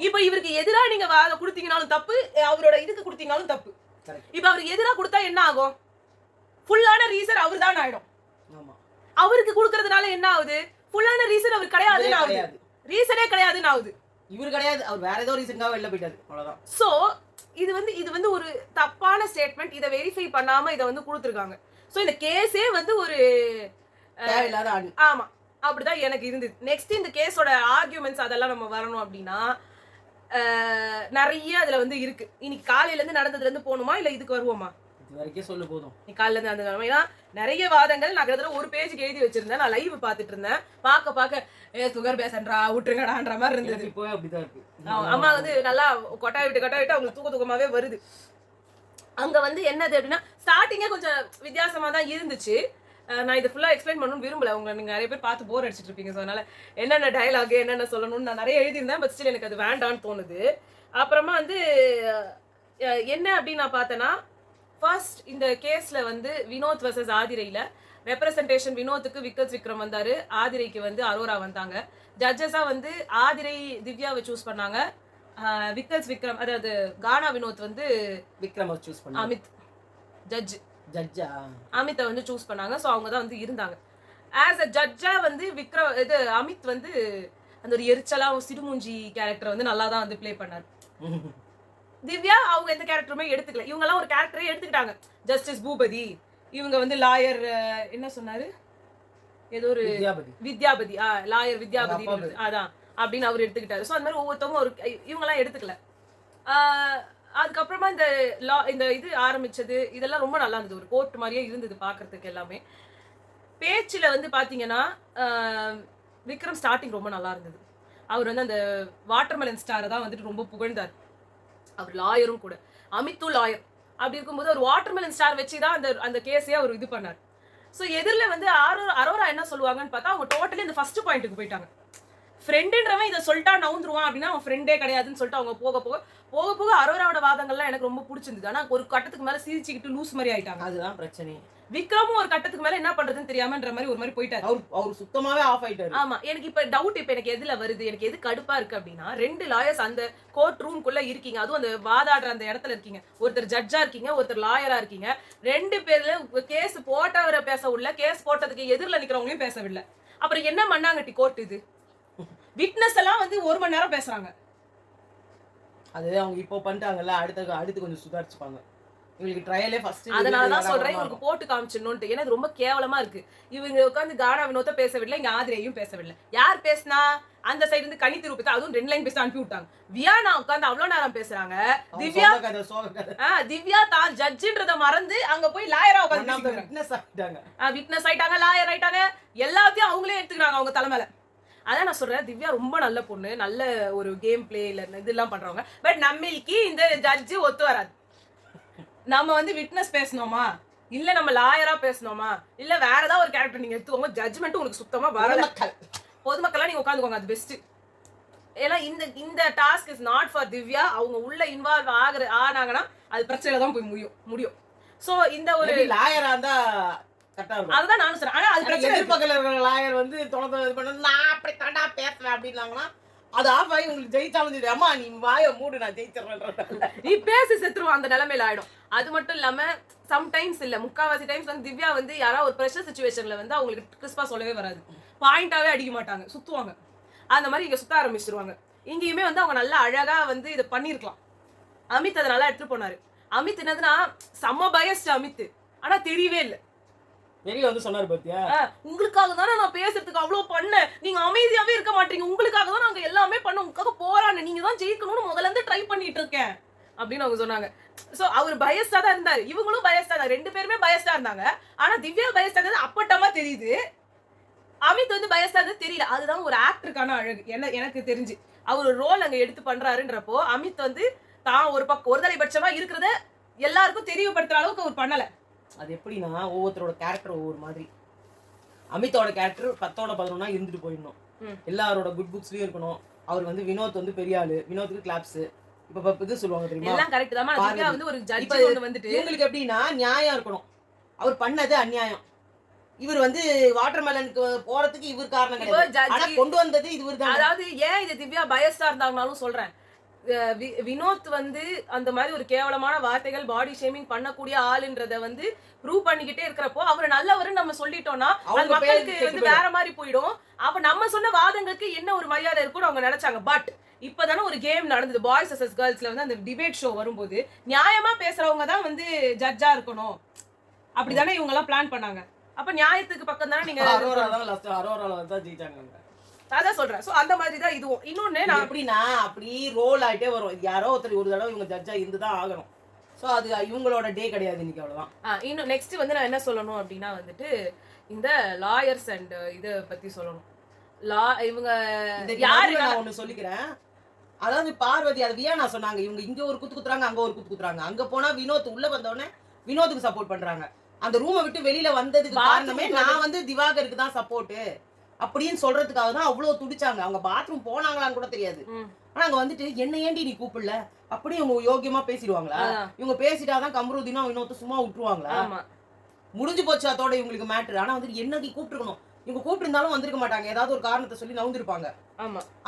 Speaker 1: இப்ப இவருக்கு எதிரா நீங்க கொடுத்தீங்கனாலும் தப்பு, அவரோட இதுக்கு கொடுத்தீங்கனாலும் தப்பு. இப்ப அவருக்கு எதிரா கொடுத்தா என்ன ஆகும்? ஃபுல்லான ரீசன் அவர் தான் ஆயிடும். அவருக்கு கொடுக்கறதுனால என்ன ஆகுது? ஃபுல்லான ரீசன் அவர் கிடையாதுன்னு ஆகுது, ரீசனே கிடையாதுன்னு ஆகுது.
Speaker 2: இவர் கிடையாது, அவர் வேற ஏதோ ரீசன்காக வெளில போயிட்டாரு, அவ்வளவுதான்.
Speaker 1: சோ இது வந்து ஒரு தப்பான ஸ்டேட்மெண்ட். இதை வெரிஃபை பண்ணாம இதை வந்து கொடுத்துருக்காங்க. சோ இந்த கேஸே வந்து ஒரு
Speaker 2: தேவையில்லாத
Speaker 1: ஆமா அப்படிதான் எனக்கு இருந்தது. நெக்ஸ்ட் இந்த கேஸோட ஆர்கியூமெண்ட்ஸ் அதெல்லாம் நம்ம வரணும் அப்படின்னா, நிறைய அதுல வந்து இருக்கு. இன்னைக்கு காலையில இருந்து நடந்ததுல இருந்து போகணுமா இல்ல இதுக்கு வருவோமா?
Speaker 2: இது வரைக்கும் சொல்லு போதும்.
Speaker 1: நீ காலையில இருந்து அந்த ஏன்னா நிறைய வாதங்கள் நான் கிட்டத்தட்ட ஒரு பேஜுக்கு எழுதி வச்சிருந்தேன். நான் லைவ் பார்த்துட்டு இருந்தேன். பார்க்க சுகர் பேஷண்டா விட்டுருங்கடான்ற மாதிரி இருந்தது.
Speaker 2: இப்போ அப்படிதான் இருக்கு.
Speaker 1: அம்மா வந்து நல்லா கொட்டாய் விட்டு அவங்களுக்கு தூக்கமாவே வருது. அங்க வந்து என்னது அப்படின்னா ஸ்டார்டிங்கே கொஞ்சம் வித்தியாசமா தான் இருந்துச்சு. நான் இதை ஃபுல்லா எக்ஸ்பிளைன் பண்ணணும்னு விரும்பல. நீங்க நிறைய பேர் பார்த்து போர் அடிச்சிட்டு இருப்பீங்க. ஸோ அதனால என்னென்ன டயலாக் என்னென்ன சொல்லணும்னு நான் நிறைய எழுதியிருந்தேன். பட் ஸ்டில் எனக்கு அது வேண்டான்னு தோணுது. அப்புறமா வந்து என்ன அப்படின்னு நான் பார்த்தேன்னா, ஃபர்ஸ்ட் இந்த கேஸ்ல வந்து வினோத் வர்சஸ் ஆதிரையில ரெப்ரசன்டேஷன் வினோத்துக்கு விக்கல்ஸ் விக்ரம் வந்தாரு, ஆதிரைக்கு வந்து அரோரா வந்தாங்க. ஜட்ஜஸா வந்து ஆதிரை திவ்யாவை சூஸ் பண்ணாங்க, விக்கல்ஸ் விக்ரம் அதாவது கானா வினோத் வந்து
Speaker 2: விக்ரம் சூஸ் பண்ணாங்க.
Speaker 1: அமித் ஜட்ஜா அமித்தை வந்து சூஸ் பண்ணாங்க. ஸோ அவங்க தான் வந்து இருந்தாங்க. ஆஸ் அ ஜட்ஜா வந்து அமித் வந்து அந்த ஒரு எரிச்சலா சிடுமூஞ்சி கேரக்டர் வந்து நல்லா தான் வந்து பிளே பண்ணாரு. திவ்யா அவங்க எந்த கேரக்டருமே எடுத்துக்கல. இவங்க எல்லாம் ஒரு கேரக்டரே எடுத்துக்கிட்டாங்க. ஜஸ்டிஸ் பூபதி, இவங்க வந்து லாயர் என்ன சொன்னாரு, ஏதோ ஒரு வித்யாபதி லாயர் வித்யாபதி அதான் அப்படின்னு அவர் எடுத்துக்கிட்டாரு. ஸோ அந்த மாதிரி ஒவ்வொருத்தவங்க ஒரு இவங்க எல்லாம் எடுத்துக்கல. அதுக்கப்புறமா இந்த இது ஆரம்பிச்சது இதெல்லாம் ரொம்ப நல்லா இருந்தது. ஒரு கோர்ட் மாதிரியே இருந்தது பாக்குறதுக்கு எல்லாமே. பேச்சுல வந்து பாத்தீங்கன்னா விக்ரம் ஸ்டார்டிங் ரொம்ப நல்லா இருந்தது. அவர் வந்து அந்த வாட்டர்மெலன் ஸ்டாரை தான் வந்துட்டு ரொம்ப புகழ்ந்தார். அவர் லாயரும் கூட, அமித்தும் லாயர். அப்படி இருக்கும்போது ஒரு வாட்டர்மெலன் ஸ்டார் வச்சுதான் அந்த கேஸையே அவர் இது பண்ணார். ஸோ எதிரில் வந்து அரோரா என்ன சொல்லுவாங்கன்னு பார்த்தா அவங்க டோட்டலி இந்த ஃபர்ஸ்ட் பாயிண்ட்டுக்கு போயிட்டாங்க. ஃப்ரெண்டுன்றவன் இதை சொல்லிட்டா நவுந்துருவான் அப்படின்னா அவன் ஃப்ரெண்டே கிடையாதுன்னு சொல்லிட்டு அவங்க போக போக அரோராவோட வாதங்கள்லாம் எனக்கு ரொம்ப பிடிச்சிருந்தது. ஆனா ஒரு கட்டத்துக்கு மேல சிரிச்சுக்கிட்டு லூஸ் மாதிரி ஆயிட்டாங்க.
Speaker 2: அதுதான் பிரச்சனை.
Speaker 1: விக்ரமும் ஒரு கட்டத்துக்கு மேல என்ன பண்றதுன்னு தெரியாமன்ற மாதிரி ஒரு மாதிரி போயிட்டாரு.
Speaker 2: அவர் சுத்தமாவே ஆஃப் ஆயிட்டாரு.
Speaker 1: ஆமா, எனக்கு இப்ப டவுட் எனக்கு எதுல வருது, எனக்கு எது கடுப்பா இருக்கு அப்படின்னா, 2 லாயர்ஸ் அந்த கோர்ட் ரூம்குள்ள இருக்கீங்க, அதுவும் அந்த வாதாடுற அந்த இடத்துல இருக்கீங்க. ஒருத்தர் ஜட்ஜா இருக்கீங்க, ஒருத்தர் லாயரா இருக்கீங்க. 2 பேர்ல கேஸ் போட்டவரை பேச உள்ள, கேஸ் போட்டதுக்கு எதிரில் நிக்கிறவங்களையும் பேசவில்லை. அப்புறம் என்ன பண்ணாங்கட்டி கோர்ட் இது? விட்னஸ் எல்லாம் வந்து 1 மணி நேரம் பேசுறாங்க.
Speaker 2: அது அவங்க இப்போ பண்ணிட்டாங்கல்ல, அடுத்து கொஞ்சம் சுதாரிச்சுப்பாங்க. இவங்களுக்கு ட்ரையலே ஃபர்ஸ்ட்.
Speaker 1: அதனால தான் சொல்றேன் இவங்களுக்கு போட்டு காமிச்சிடணும்னு. ஏன்னா ரொம்ப கேவலமா இருக்கு. இவங்க உட்காந்து கானா வினோத்தை பேசவில்லை, இங்க ஆதிரையும் பேசவில்லை. யார் பேசினா? அந்த சைடு இருந்து கனி திருப்பி அதுவும் 2 லைன் பேசி அனுப்பி விட்டாங்க. வியானா உட்காந்து அவ்வளவு நேரம் பேசுறாங்க. திவ்யா தான் ஜட்ஜின்றத மறந்து அங்க போய் லாயரா உட்காந்து விட்னஸ் ஆயிட்டாங்க, லாயர் ஆயிட்டாங்க. எல்லாத்தையும் அவங்களே எடுத்துக்கிறாங்க அவங்க தலைமையில. அதான் நான் சொல்றேன், திவ்யா ரொம்ப நல்ல பொண்ணு, நல்ல ஒரு கேம் பிளே இல்ல இதெல்லாம் பண்றவங்க. பட் நம்மளுக்கு இந்த ஜட்ஜு ஒத்து வராது. நம்ம வந்து விட்னஸ் பேசணுமா, இல்ல நம்ம லாயரா பேசணுமா, இல்ல வேற ஏதாவது ஒரு கேரக்டர் நீங்க எடுத்துக்கோங்க. ஜட்ஜ்மெண்ட் உங்களுக்கு சுத்தமா வரல. பொதுமக்களா நீங்க உட்காந்துக்கோங்க, அது பெஸ்ட். ஏன்னா இந்த task is not for Divya. அவங்க உள்ள இன்வால்வ் ஆனாங்கன்னா அது பிரச்சனையில தான் போய் முடியும். சோ இந்த ஒரு
Speaker 2: லாயரா இருந்தா
Speaker 1: அதுதான் நானும் சொல்றேன். ஆனா அது பிரச்சனை.
Speaker 2: எதிர்பக்கத்துல இருக்கிற லாயர் வந்து நான் அப்படி தாண்டா பேசுறேன் அப்படின்னாங்கன்னா அது ஆஃப் ஆகி உங்களுக்கு ஜெயிச்சாலும் அம்மா நீ வாயை மூடு நான் ஜெயிச்சிடறேன்
Speaker 1: நீ பேசி செத்துருவோம் அந்த நிலைமையில ஆயிடும். அது மட்டும் இல்லாம சம்டைம்ஸ் இல்ல முக்காவாசி டைம்ஸ் வந்து திவ்யா வந்து யாராவது ஒரு ப்ரெஷர் சிச்சுவேஷன்ல வந்து அவங்களுக்கு கிறிஸ்பா சொல்லவே வராது. பாயிண்டாவே அடிக்க மாட்டாங்க, சுத்துவாங்க. அந்த மாதிரி இங்க சுத்த ஆரம்பிச்சிருவாங்க. இங்கேயுமே வந்து அவங்க நல்லா அழகா வந்து இதை பண்ணிருக்கலாம். அமித் அதை நல்லா எடுத்துட்டு போனாரு. அமித் என்னதுன்னா செம்ம பயஸ்ட் அமித். ஆனா தெரியவே இல்லை.
Speaker 2: வெளிய வந்து சொன்னாரு பாத்தியா,
Speaker 1: உங்களுக்காக தானே நான் பேசுறதுக்கு அவ்வளவு பண்ணேன், நீங்க அமைதியாவே இருக்க மாட்டீங்க, உங்களுக்காக தான் நாங்க எல்லாமே பண்ணோம், உங்களுக்காக போராடுறேன், நீங்க தான் ஜெயிக்கணும்னு முதல்ல இருந்து ட்ரை பண்ணிட்டு இருக்கேன் அப்படின்னு அவங்க சொன்னாங்க. சோ அவர் பயஸ்டா தான் இருந்தாரு, இவங்களும் பயஸ்டா தான், 2 பேருமே பயஸ்டா இருந்தாங்க. ஆனா திவ்யா பயஸ்டா இருந்தது அப்பட்டமா தெரியுது, அமித் வந்து பயஸ்டா இருந்தது தெரியல. அதுதான் ஒரு ஆக்டருக்கான அழகு எனக்கு தெரிஞ்சு. அவர் ஒரு ரோல் அங்க எடுத்து பண்றாருன்றப்போ அமித் வந்து தான் ஒரு தலைபட்சமா இருக்கிறத எல்லாருக்கும் தெரியப்படுத்துற அளவுக்கு அவர் பண்ணல.
Speaker 2: அது எப்படின்னா ஒவ்வொருத்தரோட கேரக்டர் ஒவ்வொரு மாதிரி. அமித்தோட கேரக்டர் 10ஓட 11 இருந்துட்டு போயிடணும், எல்லாரோட குட் புக்ஸ்லயும் இருக்கணும். அவர் வந்து வினோத் வந்து பெரிய ஆளு, வினோத்துக்கு கிளாப்ஸ் இப்ப இது சொல்லுவாங்க தெரியுமா,
Speaker 1: எல்லாம் கரெக்ட் தான். திவ்யா வந்து ஒரு ஜட்ஜ் வந்துட்டு
Speaker 2: உங்களுக்கு எப்படின்னா நியாயம் இருக்கணும், அவர் பண்ணது அநியாயம். இவர் வந்து வாட்டர்மெலனுக்கு போறதுக்கு இவர் காரணம் கிடையாது, ஆனா கொண்டு வந்தது இவர் தான்.
Speaker 1: அதாவது ஏன் இது திவ்யா பயஸ்டா இருந்தாங்கனாலும் சொல்றேன், வினோத் வந்து அந்த மாதிரி ஒரு கேவலமான வார்த்தைகள் பாடி ஷேமிங் பண்ணக்கூடிய ஆளுன்றத வந்து ப்ரூவ் பண்ணிக்கிட்டே இருக்கிறப்போ அவர் நல்லவருன்னு நம்ம சொல்லிட்டோம்னா அது மக்களுக்கு வந்து வேற மாதிரி போயிடும். அப்ப நம்ம சொன்ன வாதங்களுக்கு என்ன ஒரு மரியாதை இருக்கும்னு அவங்க நினைச்சாங்க. பட் இப்பதானே ஒரு கேம் நடந்தது பாய்ஸ் வர்சஸ் கேர்ள்ஸ்ல வந்து அந்த டிபேட் ஷோ வரும்போது நியாயமா பேசுறவங்க தான் வந்து ஜட்ஜா இருக்கணும் அப்படிதானே இவங்க எல்லாம் பிளான் பண்ணாங்க. அப்ப நியாயத்துக்கு பக்கம் தானே நீங்க
Speaker 2: அரோரால தான் ஜெயிச்சாங்க.
Speaker 1: அதான் சொல்றேன். சோ அந்த மாதிரி தான் இதுவும். இன்னொன்னு
Speaker 2: இது
Speaker 1: நான்
Speaker 2: எப்படின்னா அப்படி ரோல் ஆயிட்டே வரும். இது யாரோ ஒருத்தர் ஒரு தடவை இவங்க ஜட்ஜா இருந்துதான் ஆகணும். சோ அது இவங்களோட டே கிடையாது இன்னைக்கு, அவ்வளவுதான்.
Speaker 1: இன்னும் நெக்ஸ்ட் வந்து நான் என்ன சொல்லணும் அப்படின்னா வந்துட்டு இந்த லாயர்ஸ் அண்ட் இத பத்தி சொல்லணும். இவங்க யாரு
Speaker 2: நான் ஒண்ணு சொல்லிக்கிறேன். அதாவது பார்வதி அது வியானா சொன்னாங்க, இவங்க இங்க ஒரு குத்து குத்துறாங்க, அங்க ஒரு குத்து குத்துறாங்க. அங்க போனா வினோத் உள்ள வந்த உடனே வினோத்துக்கு சப்போர்ட் பண்றாங்க. அந்த ரூமை விட்டு வெளியில வந்ததுக்கு காரணமே நான் வந்து திவாகருக்கு தான் சப்போர்ட் அப்படின்னு சொல்றதுக்காக தான் அவ்வளவு துடிச்சாங்க. அவங்க பாத்ரூம் போனாங்களான்னு கூட தெரியாது. ஆனா அங்க வந்துட்டு என்ன ஏண்டி நீ கூப்பிடல அப்படி இவங்க யோகியமா பேசிடுவாங்களா? இவங்க பேசிட்டாதான் கமருதீனும் வினோத்து சும்மா விட்டுருவாங்களா? முடிஞ்சு போச்சு அதோட இவங்களுக்கு மேட்ரு. ஆனா வந்துட்டு என்னடி கூப்பிட்டுருக்கணும், இவங்க கூப்பிட்டு இருந்தாலும் வந்திருக்க மாட்டாங்க, ஏதாவது ஒரு காரணத்தை சொல்லி நவுந்திருப்பாங்க.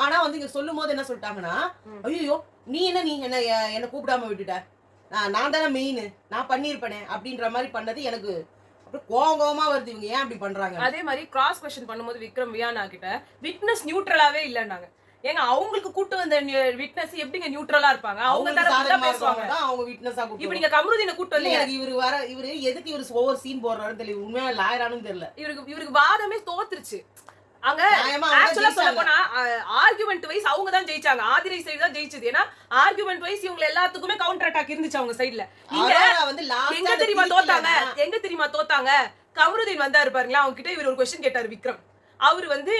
Speaker 2: ஆனா வந்து இங்க சொல்லும் போது என்ன சொல்லிட்டாங்கன்னா, ஐயோ நீ என்ன கூப்பிடாம விட்டுட்ட, நான் தானே மெயின், நான் பண்ணிருப்பேனே அப்படின்ற மாதிரி பண்ணது எனக்கு அப்படியே கோவமா வருது. இவங்க ஏன் அப்படி பண்றாங்க?
Speaker 1: அதே மாதிரி கிராஸ் கொஸ்டின் பண்ணும்போது விக்ரம் வியானா கிட்ட விட்னஸ் நியூட்ரலாவே இல்லன்னாங்க. ஏங்க அவங்களுக்கு கூட்டு வந்த விட்னஸ் எப்படிங்க நியூட்ரலா இருப்பாங்க? அவங்க தரப்புல தான் பேசுவாங்க.
Speaker 2: அவங்க விட்னஸா கூட்டு
Speaker 1: இப்போ நீங்க கமருதீனை கூட்டு வந்து
Speaker 2: எனக்கு இவரு எதுக்கு இவரு ஓவர் சீன் போடுறாருன்னு தெரியல. உண்மையா லாயரானு தெரியல.
Speaker 1: இவருக்கு வாதமே தோத்துருச்சு. அங்க ஆக்சுவலா சொல்ல போனா ஆர்குமெண்ட் வைஸ் அவங்க தான் ஜெயிச்சாங்க. ஆதிரை சைடு தான் ஜெயிச்சது. ஏன்னா ஆர்குமெண்ட் வைஸ் இவங்க எல்லாத்துக்குமே கவுண்டர் அட்டாக் இருந்துச்சு அவங்க சைடுல. இங்க எங்க தெரியுமா தோத்தாங்க? கமருதீன் வந்தாரு பாருங்களா, அவங்க கிட்ட இவர் ஒரு क्वेश्चन கேட்டாரு விக்ரம். அவர் வந்து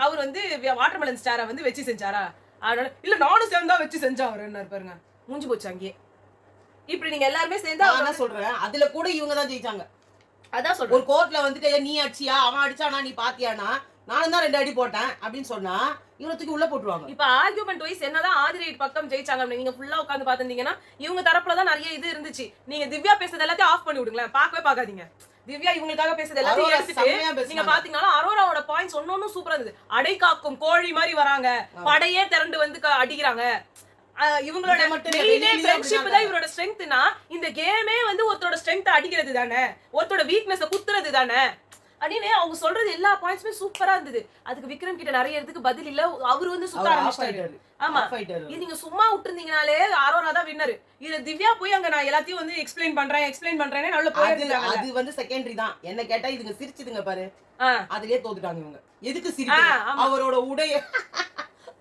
Speaker 1: அவர் வந்து வாட்டர்மெலன் ஸ்டாரை வந்து வச்சு செஞ்சாரா? அதனால இல்ல நானும் சேர்ந்தா வச்சு செஞ்சா அவருன்னாரு பாருங்க. மூஞ்சி போச்சு அங்கேயே. இப்படி நீங்க எல்லாருமே சேர்ந்தா
Speaker 2: நான் என்ன சொல்றேன், அதுல கூட இவங்க தான் ஜெயிச்சாங்க.
Speaker 1: அதான் சொல்றேன்.
Speaker 2: ஒரு கோர்ட்ல வந்துட்டு நீ அடிச்சியா அவன் அடிச்சானா நீ பாத்தியானா, நானும் தான் 2 அடி போட்டேன் அப்படின்னு சொன்னா இவரத்துக்கு உள்ள போட்டுருவாங்க.
Speaker 1: இப்ப ஆர்குமெண்ட் வைஸ் என்னதான் ஆதிரைட் பக்கம் ஜெயிச்சாங்க, நீங்க ஃபுல்லா உட்கார்ந்து பாத்துட்டீங்கன்னா இவங்க தரப்புல தான் நிறைய இது இருந்துச்சு. நீங்க திவ்யா பேசுறது எல்லாத்தையும் ஆஃப் பண்ணி விடுங்களேன், பார்க்கவே பார்க்காதீங்க. திவ்யா இவங்களுக்காக பேசுறது எல்லாத்தையும் எடுத்துட்டு நீங்க பாத்தீங்கன்னா அரோராவோட பாயிண்ட்ஸ் ஒன்னொன்னும் சூப்பரா இருந்தது. அடை காக்கும் கோழி மாதிரி வராங்க, படையே திரண்டு வந்து அடிக்கிறாங்க. இவங்களோட ஃப்ரெண்ட்ஷிப் தான் இவரோட ஸ்ட்ரெங்த்னா, இந்த கேமே வந்து ஒருத்தரோட ஸ்ட்ரெங்த் அடிக்கிறது தானே, ஒருத்தரோட வீக்னஸை குத்துறது தானே அப்படின்னு அவங்க சொல்றது எல்லா பாயிண்ட்ஸுமே சூப்பரா இருந்தது. அதுக்கு விக்ரம் கிட்ட நிறைய இடத்துக்கு பதில் இல்ல, அவரு வந்து சுத்த ஆரம்பிச்சிட்டாரு. ஆமா, இது நீங்க சும்மா விட்டுருந்தீங்கனாலே அரோரா தான் வின்னர். இது திவ்யா போய் அங்க நான் எல்லாத்தையும் வந்து எக்ஸ்பிளைன் பண்றேன்னு நல்ல போயிருந்தாங்க.
Speaker 2: அது வந்து செகண்டரி தான். என்ன கேட்டா இதுங்க சிரிச்சுதுங்க பாரு, அதுலயே தோத்துட்டாங்க இவங்க. எதுக்கு சிரிச்சு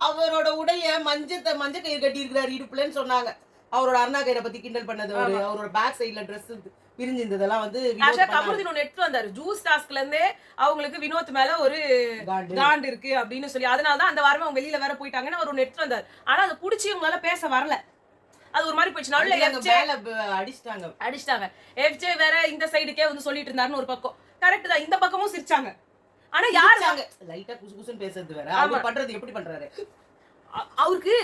Speaker 2: அவரோட உடைய மஞ்ச கயிறு கட்டி இருக்கிறாரு இடுப்புலன்னு சொன்னாங்க. அவரோட அருணா கயிறை பத்தி கிண்டல் பண்ணது, அவரோட பேக் சைடுல ட்ரெஸ் பிரிஞ்சு இருந்ததெல்லாம் வந்து
Speaker 1: கமருதீன் ஒன்னு எடுத்து வந்தாரு. ஜூஸ் டாஸ்க்ல இருந்தே அவங்களுக்கு வினோத் மேல ஒரு காண்டு இருக்கு அப்படின்னு சொல்லி, அதனாலதான் அந்த வாரமே அவங்க வெளியில வேற போயிட்டாங்கன்னு அவர் ஒன்னு எடுத்து வந்தாரு. ஆனா அதை புடிச்சு இவங்களால பேச வரல. அது ஒரு மாதிரி போயிடுச்சு. அடிச்சிட்டாங்க. எஃப்ஜே வேற இந்த சைடுக்கே வந்து சொல்லிட்டு இருந்தாருன்னு ஒரு பக்கம் கரெக்ட் தான். இந்த பக்கமும் சிரிச்சாங்க. ஆனா யாரு
Speaker 2: லைட்டா குசுகுசுன்னு பேசுறது வேற, அவர் பண்றது எப்படி பண்றாரு
Speaker 1: அவருக்கு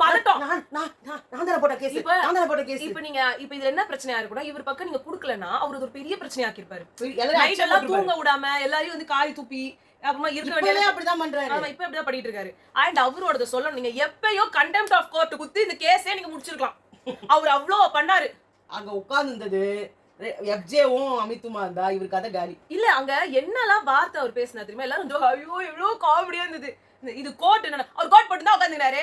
Speaker 1: பதட்டம்.
Speaker 2: இப்ப
Speaker 1: நீங்க இப்ப இதுல என்ன பிரச்சனையா இருக்குன்னா, இவர் பக்கம் நீங்க குடுக்கலன்னா அவரு ஒரு பெரிய பிரச்சனை ஆக்கிருப்பாரு. நைட் எல்லாம் தூங்க விடாம எல்லாரையும் வந்து காய் துப்பி அப்புறமா இருக்க வேண்டியது அப்படிதான் பண்றாரு. ஆமா, இப்ப அப்படிதான் பண்ணிட்டு இருக்காரு. அண்ட் அவரோட சொல்லணும், நீங்க எப்பயோ கண்டெம்ட் ஆஃப் கோர்ட் குத்து இந்த கேஸே நீங்க முடிச்சிருக்கலாம். அவர் அவ்வளவு பண்ணாரு.
Speaker 2: அங்க உட்கார்ந்து எஃப்ஜேவும் அமித்துமா இருந்தா இவர் கதை காலி.
Speaker 1: இல்ல அங்க என்னெல்லாம் வார்த்தை அவர் பேசினா தெரியுமா? எல்லாரும் ஐயோ எவ்வளவு காமெடியா இருந்தது. இது கோட் என்ன, அவர் கோட் போட்டு தான் உட்காந்துக்கிறாரு,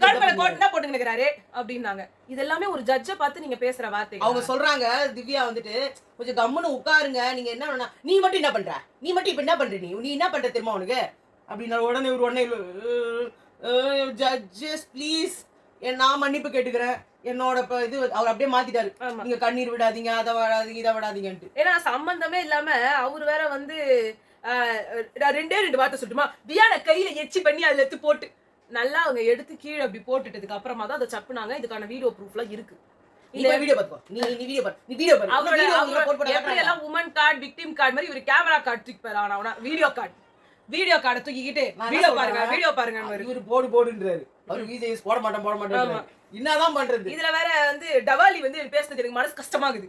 Speaker 1: கோட் தான் போட்டு நிக்கிறாரு அப்படின்னாங்க. இது எல்லாமே ஒரு ஜட்ஜை பார்த்து நீங்க பேசுற வார்த்தை.
Speaker 2: அவங்க சொல்றாங்க திவ்யா வந்துட்டு கொஞ்சம் கம்முன்னு உட்காருங்க, நீங்க என்ன நீ மட்டும் என்ன பண்ற, நீ மட்டும் இப்ப என்ன பண்ற, நீ என்ன பண்ற தெரியுமா உனக்கு அப்படின்னா உடனே ஜட்ஜஸ் ப்ளீஸ் நான் மன்னிப்பு கேட்டுக்கிறேன், என்னோட இது அவர் அப்படியே மாத்திட்டாரு. நீங்க கண்ணீர் விடாதீங்க, அதை விடாதீங்க, இதை விடாதீங்கன்ட்டு.
Speaker 1: ஏன்னா சம்பந்தமே இல்லாம அவர் வேற வந்து 2 வார்த்தை சொல்லட்டுமா, வியானா கையில எச்சி பண்ணி அதுல எடுத்து போட்டு நல்லா அவங்க எடுத்து கீழே அப்படி போட்டுட்டதுக்கு அப்புறமா தான் அதை சப்புனாங்க. இதுக்கான வீடியோ ப்ரூஃப்லாம் இருக்கு.
Speaker 2: இந்த வீடியோ பாத்துக்கோ, நீ வீடியோ பாரு, நீ வீடியோ பாரு.
Speaker 1: அவரோட எப்படி எல்லாம் உமன் கார்டு விக்டிம் கார்டு மாதிரி ஒரு கேமரா கார்டு தூக்கி பாரு. ஆனா வீடியோ கார்டை தூக்கிக்கிட்டு வீடியோ பாருங்க
Speaker 2: இவரு போடுன்றாரு. அவர் விஜய் போட மாட்டேன் என்னதான் பண்றது?
Speaker 1: இதுல வேற வந்து டவாலி வந்து பேசுனது எனக்கு மனசு கஷ்டமாகுது.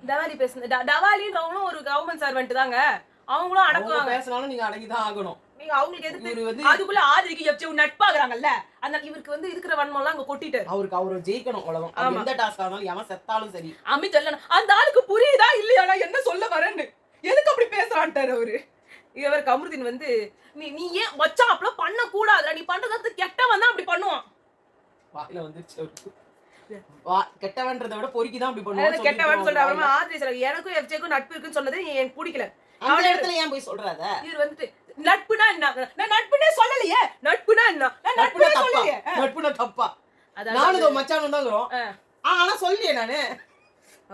Speaker 1: டவாலி டவாலின்றவங்களும் ஒரு கவர்மெண்ட் சர்வெண்ட் தாங்க, அவங்களும் அடக்குவாங்க.
Speaker 2: பேசினாலும் நீங்க அடங்கிதான் ஆகணும்.
Speaker 1: நீங்க அவங்களுக்கு எதுக்கு அதுக்குள்ள ஆதிரிக்கு எப்ஜே நட்பாகறாங்கல்ல, அந்த இவருக்கு வந்து இருக்கிற வன்மம்லாம் அங்க கொட்டிட்டாரு.
Speaker 2: அவரு ஜெயிக்கணும் அவ்வளவுதான். எந்த டாஸ்க் ஆனாலும் எவன் செத்தாலும் சரி.
Speaker 1: அமித் அல்ல அந்த ஆளுக்கு புரியுதா இல்லையா நான் என்ன சொல்ல வரேன்னு, எதுக்கு அப்படி பேசுறான்ட்டாரு அவரு. இவர் கமருதீன் வந்து நீ ஏன் மச்சான் அப்படி பண்ண கூடாதுடா, நீ பண்றது கெட்டவன் தான் அப்படி பண்ணுவான்.
Speaker 2: வாயில வந்துச்சு கெட்டவன்றதை விட பொறுக்கி தான் அப்படி பண்ணுவான்.
Speaker 1: கெட்டவன் சொல்ற அப்புறமா ஆதிரி சார் எனக்கும் எஃப்ஜேக்கும் நட்பு இருக்குன்னு சொன்னது எனக்கு பிடிக்கல.
Speaker 2: அந்த இடத்துல ஏன் போய் சொல்றாத?
Speaker 1: இவர் வந்துட்டு நட்புனா என்ன, நான் நட்புனே சொல்லலையே, நட்புனா என்ன, நான் நட்புனே சொல்லலையே.
Speaker 2: நட்புனா தப்பா?
Speaker 1: அதாவது
Speaker 2: நானும் இதோ மச்சானும் தாங்கிறோம். ஆனா சொல்லியே நானு.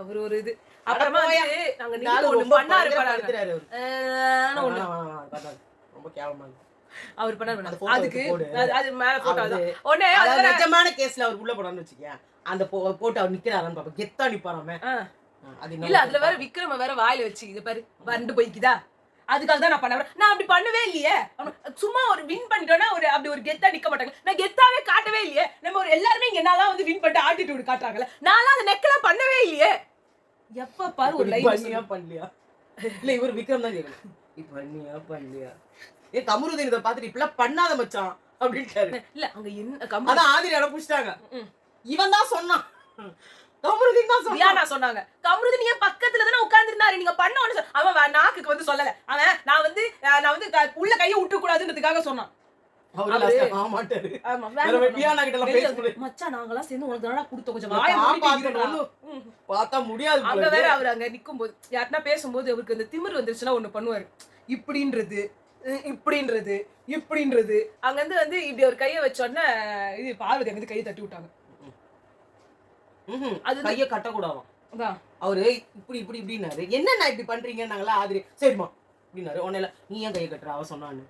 Speaker 1: அவர் ஒரு இது. அப்புறமா வந்து நாங்க நின்னு ஒண்ணு பண்ணாரு பாருங்க.
Speaker 2: ரொம்ப கேவலமா இருக்கு.
Speaker 1: அவர் பண்ணாரு. அதுக்கு அது மேல போட்டோ அது. உடனே
Speaker 2: அது நிஜமான கேஸ்ல அவர் உள்ள போறான்னு வெச்சுக்க. அந்த போட்டு அவர் நிக்கிறாரான்னு பாப்பா. கெத்தா நிப்பாராமே.
Speaker 1: இல்ல அதுல வேற விக்ரம வேற வாயில வச்சு இது பாரு வண்டு போய்க்குதா, அதுக்காக தான் நான் பண்ணேன். நான் அப்படி பண்ணவே இல்லையே. சும்மா ஒரு வின் பண்ணிட்டோம்னா ஒரு அப்படி ஒரு கெத்தா நிக்க மாட்டாங்க. நான் கெத்தாவே காட்டவே இல்லையே. நம்ம ஒரு எல்லாருமே இங்க என்னதான் வந்து வின் பண்ணிட்டு ஆட்டிடியூட் காட்டுறாங்கல்ல, நான்லாம் அந்த நெக்கெல்லாம் பண்ணவே இல்லையே. எப்ப பாரு ஒரு லைவ்
Speaker 2: பண்ணியா பண்ணலையா? இல்ல இவர் விக்ரம் தான் கேக்குறாரு. இப்ப பண்ணியா பண்ணலையா? கமருதீன் இத பாத்துட்டு இப்பலாம் பண்ணாத மச்சான் அப்படின்ட்டாரு.
Speaker 1: இல்ல அங்க என்ன
Speaker 2: அதான் ஆதிரி அனுப்பிச்சிட்டாங்க. இவன் தான் சொன்னான். கமருதீன் தான் சொன்னான்.
Speaker 1: வியானா சொன்னாங்க. கமருதீன் ஏன் பக்கத்துல தான உட்கார்ந்திருந்தாரு, நீங்க பண்ண ஒண்ணு அவன் நாக்குக்கு வந்து சொல்லல. அவன் நான் வந்து உள்ள கைய விட்டு கூடாதுன்றதுக்காக சொன்னான்.
Speaker 2: அவரு லாஸ்ட் ஆமாட்டாரு.
Speaker 1: ஆமா
Speaker 2: வியானா கிட்ட எல்லாம் பேச முடியல.
Speaker 1: மச்சான் நாங்கலாம் சேர்ந்து உனக்கு தானடா கொடுத்த கொஞ்சம் வாயை மூடிட்டு
Speaker 2: பார்த்தா முடியாது.
Speaker 1: அங்க வேற அவர் அங்க நிக்கும்போது யார்னா பேசும்போது அவருக்கு அந்த திமிரு வந்துருச்சுன்னா ஒண்ணு பண்ணுவாரு. இப்படின்றது இப்படின்றது இப்படின்றது அங்க இருந்து வந்து இப்படி ஒரு கையை வச்சோடனே இது பார்வதி அங்க கையை தட்டி விட்டாங்க.
Speaker 2: அது கையை கட்டக்கூடாதாம். அவரு இப்படி இப்படி இப்படின்னாரு. என்ன இப்படி பண்றீங்கன்னாங்களா ஆதிரி. சரிமா அப்படின்னாரு. உடனே நீ ஏன் கையை கட்டுற அவ சொன்னான்னு.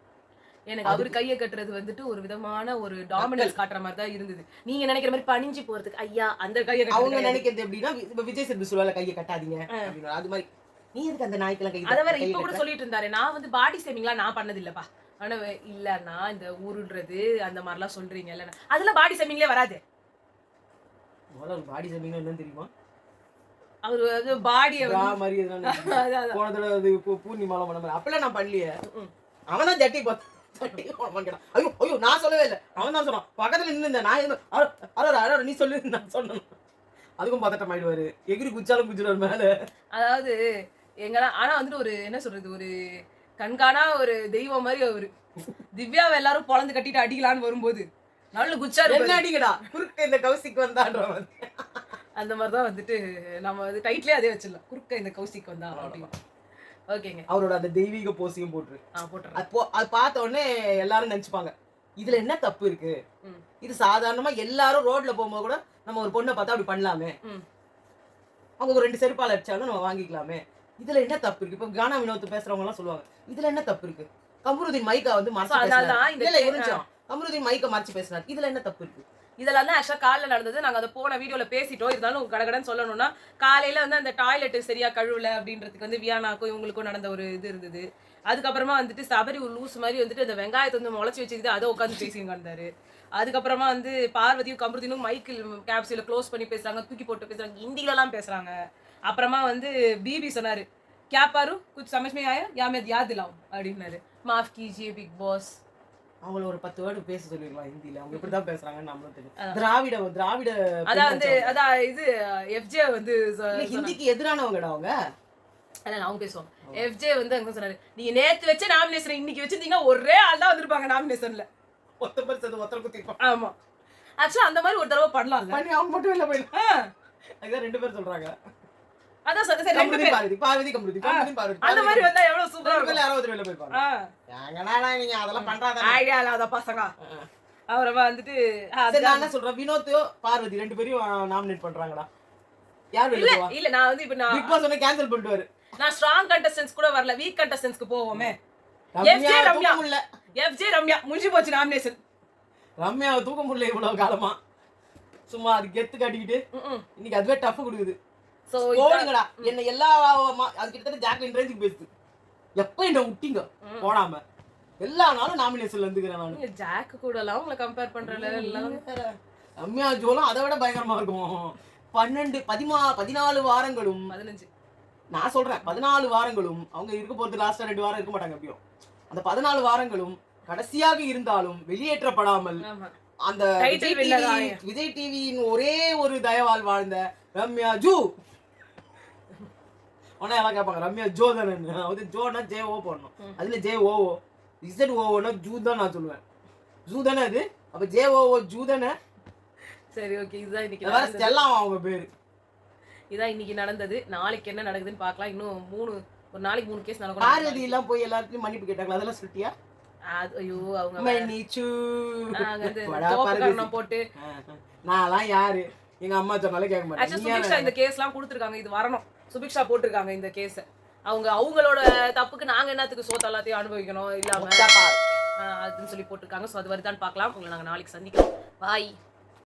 Speaker 2: எனக்கு அவரு கையை கட்டுறது வந்துட்டு ஒரு விதமான ஒரு டாமினன்ஸ் காட்டுற மாதிரி தான் இருந்தது. நீங்க நினைக்கிற மாதிரி பணிஞ்சு போறதுக்கு ஐயா அந்த கையை அவங்க நினைக்கிறது எப்படின்னா விஜய் சேதுபதி சொல்லுவாங்க கையை கட்டாதீங்க அப்படின்னா அது மாதிரி நீ எதுக்கு அந்த நாய்க்கெல்லாம் கை. அத வேற இப்ப கூட சொல்லிட்டு இருந்தாரு. நான் வந்து பாடி ஷேமிங்லாம் நான் பண்ணது இல்லப்பா. ஆனா இல்லன்னா இந்த ஊருன்றது அந்த மாதிரிலாம் சொல்றீங்க இல்ல, அதெல்லாம் பாடி ஷேமிங்லயே வராது. பாடி ஷேமிங் என்னன்னு தெரியுமா? அவரு வந்து பாடியை மாதிரி போன தடவை பூர்ணிமாலாம் பண்ண மாதிரி அப்பெல்லாம் நான் பண்ணலையே. அவன் தான் ஜட்டி பார்த்து ஐயோ ஐயோ நான் சொல்லவே இல்லை. அவன் தான் சொன்னான். பக்கத்துல நின்று நான் நீ சொல்லு நான் சொன்னேன். அதுக்கும் பதட்டம் ஆயிடுவாரு. எகிரி குச்சாலும் குச்சிடுவாரு மேல. அதாவது எங்கெல்லாம் ஆனா வந்துட்டு ஒரு என்ன சொல்றது ஒரு கண்காணா ஒரு தெய்வம் மாதிரி அவரு. திவ்யாவை எல்லாரும் பொழந்து கட்டிட்டு அடிக்கலான்னு வரும்போது நல்ல குச்சாரு. என்ன அடிக்கடா குறுக்க இந்த கௌசிக்கு வந்தான்ற அந்த மாதிரிதான் வந்துட்டு நம்ம வந்து டைட்டிலே அதே வச்சிடலாம். குறுக்க இந்த கௌசிக்கு வந்தா அப்படின்னு. ஓகேங்க. அவரோட அந்த தெய்வீக போசியும் போட்டு அது பார்த்த உடனே எல்லாரும் நினைச்சுப்பாங்க இதுல என்ன தப்பு இருக்கு. இது சாதாரணமா எல்லாரும் ரோட்ல போகும்போது கூட நம்ம ஒரு பொண்ணை பார்த்தா அப்படி பண்ணலாமே, அவங்க ஒரு 2 செருப்பால் அடிச்சாலும் நம்ம வாங்கிக்கலாமே, இதுல என்ன தப்பு இருக்கு. இப்ப கானா வினோத் பேசுறவங்க எல்லாம் சொல்லுவாங்க இதுல என்ன தப்பு இருக்கு. கமருதீன் மைக்கா வந்து கமருதீன் மைக்க மறைச்சு பேசினார். இதுல என்ன தப்பு இருக்கு. இதெல்லாம் தான் ஆக்சுவலா காலைல நடந்தது. நாங்க அதை போன வீடியோல பேசிட்டோம். இருந்தாலும் கடகடன்னு சொல்லணும்னா காலையில வந்து அந்த டாய்லெட் சரியா கழுவல அப்படின்றதுக்கு வந்து வியானாக்கும் இவங்களுக்கும் நடந்த ஒரு இது இருந்தது. அதுக்கப்புறமா வந்துட்டு சபரி ஒரு லூஸ் மாதிரி வந்துட்டு அந்த வெங்காயத்தை வந்து முளைச்சி வச்சுக்கிட்டு அதை உட்காந்து பேசிங்க இருந்தாரு. அதுக்கப்புறமா வந்து பார்வதியும் கமருதீனும் மைக்கில் கேப்சியூல க்ளோஸ் பண்ணி பேசுறாங்க, தூக்கி போட்டு பேசுறாங்க, ஹிந்திலலாம் பேசுறாங்க. அப்புறமா வந்து பிபி சொன்னாரு क्या पारू कुछ समझ में आया या मैं याद दिलाऊं அப்படின்னாரு. माफ कीजिए बिग बॉस. அவங்கள ஒரு 10 வேர்டு பேச சொல்லிருக்கலாம் ஹிந்தில. அவங்க எப்படி தான் பேசுறாங்கன்னு நம்மளும் தெரியும். திராவிட அதான் இது எஃப்ஜே வந்து ஹிந்திக்கு எதிரானவங்கடா அவங்க. அதான் அவங்க பேசுவாங்க. எஃப்ஜே வந்து அங்க சொன்னாரு நீங்க நேத்து வச்ச நாமினேஷன் இன்னைக்கு வச்சிருந்தீங்க ஒரே ஆள் தான் வந்திருப்பாங்க நாமினேஷன்ல. ஒத்தப்பர் சேர்ந்து ஒத்தர குத்திருப்பாங்க. ஆமா ஆக்சுவலா அந்த மாதிரி ஒரு தடவை பண்ணலாம். பண்ணி அவங்க மட்டும் இல்ல போயிடும். அதுதான் 2 பேர் சொல்றாங்க. அதான் சரி ரெண்டு பேர் பார்வதி கமருதி அந்த மாதிரி வந்தா எவ்வளவு சூப்பரா இருக்கும். யாராவது வெளிய போய் பாருங்க. எங்கடா நீங்க அதெல்லாம் பண்றாத ஐடியா இல்லாத பசங்க. அவரமா வந்துட்டு சரி நான் என்ன சொல்றேன் வினோத் பார்வதி 2 பேரையும் நாமினேட் பண்றாங்கடா. யார் வெளிய போவா? இல்ல நான் வந்து இப்ப நான் பிக் பாஸ் ஒண்ணே கேன்சல் பண்ணிடுவாரு. நான் ஸ்ட்ராங் கண்டஸ்டன்ட்ஸ் கூட வரல, வீக் கண்டஸ்டன்ட்ஸ்க்கு போவோமே. எஃப்ஜே ரம்யா முடிஞ்சு போச்சு நாமினேஷன். ரம்யாவை தூக்க முடியல இவ்வளவு காலமா. சும்மா அது கெத்து காட்டிக்கிட்டு இன்னைக்கு அதுவே டஃப் கொடுக்குது. சோ போடுங்கடா என்ன எல்லா அது கிட்டத்தட்ட ஜாக்லின் ரேஞ்சுக்கு பேசுது. எப்ப என்ன விட்டீங்க போடாம எல்லா நாளும் நாமினேஷன்ல இருந்துக்கிறேன் நான். நீங்க ஜாக் கூட எல்லாம் உங்களை கம்பேர் பண்றல எல்லாம் ரம்யா ஜோலாம் அதை விட பயங்கரமா இருக்கும். 14 வாரங்களும் 15 நான் சொல்றேன் 14 வாரங்களும் அவங்க இருக்க போறது லாஸ்டா 2 வாரம் இருக்க மாட்டாங்க எப்படியும். அந்த 14 வாரங்களும் கடைசியாக இருந்தாலும் வெளியேற்றப்படாமல் அந்த விஜய் டிவியின் ஒரே ஒரு தயவால் வாழ்ந்த ரம்யா ஜூ. உடனே எல்லாம் கேட்பாங்க ரம்யா ஜோ தானே. அது ஜோனா ஜே ஓ போடணும். அதுல ஜே ஓ இசட் ஓனா ஜூ தான் நான் சொல்லுவேன். ஜூ தானே அது. அப்ப ஜே ஓ ஜூ தானே. சரி ஓகே இதுதான் இன்னைக்கு ஸ்டெல்லா அவங்க பேரு. இதான் இன்னைக்கு நடந்தது. நாளைக்கு என்ன நடக்குதுன்னு பார்க்கலாம். இன்னும்
Speaker 1: ஒரு நாளைக்கு 3 கேஸ் நடக்கும்.
Speaker 2: பார்வதி எல்லாம் போய் எல்லாத்தையும் மன்னிப்பு கேட்டாங்களா, அதெல்லாம் சொல்லிட்டியா?
Speaker 1: ஐயோ அவங்க
Speaker 2: மன்னிச்சு
Speaker 1: தோப்புக்காரணம் போட்டு
Speaker 2: நான்லாம் யாரு எங்க அம்மா சொன்னாலும் கேட்க மாட்டேன்.
Speaker 1: ஆக்சுவலி சுபிக்ஷா இந்த கேஸ்லாம் கொடுத்துருக்காங்க, இது வரணும். சுபிக்ஷா போட்டிருக்காங்க இந்த கேஸை. அவங்களோட தப்புக்கு நாங்க என்னத்துக்கு சோத்த எல்லாத்தையும் அனுபவிக்கணும் இல்லாம அதுன்னு சொல்லி போட்டிருக்காங்க. ஸோ அது வருதான்னு பார்க்கலாம். உங்களை நாங்கள் நாளைக்கு சந்திக்கிறோம். பாய்.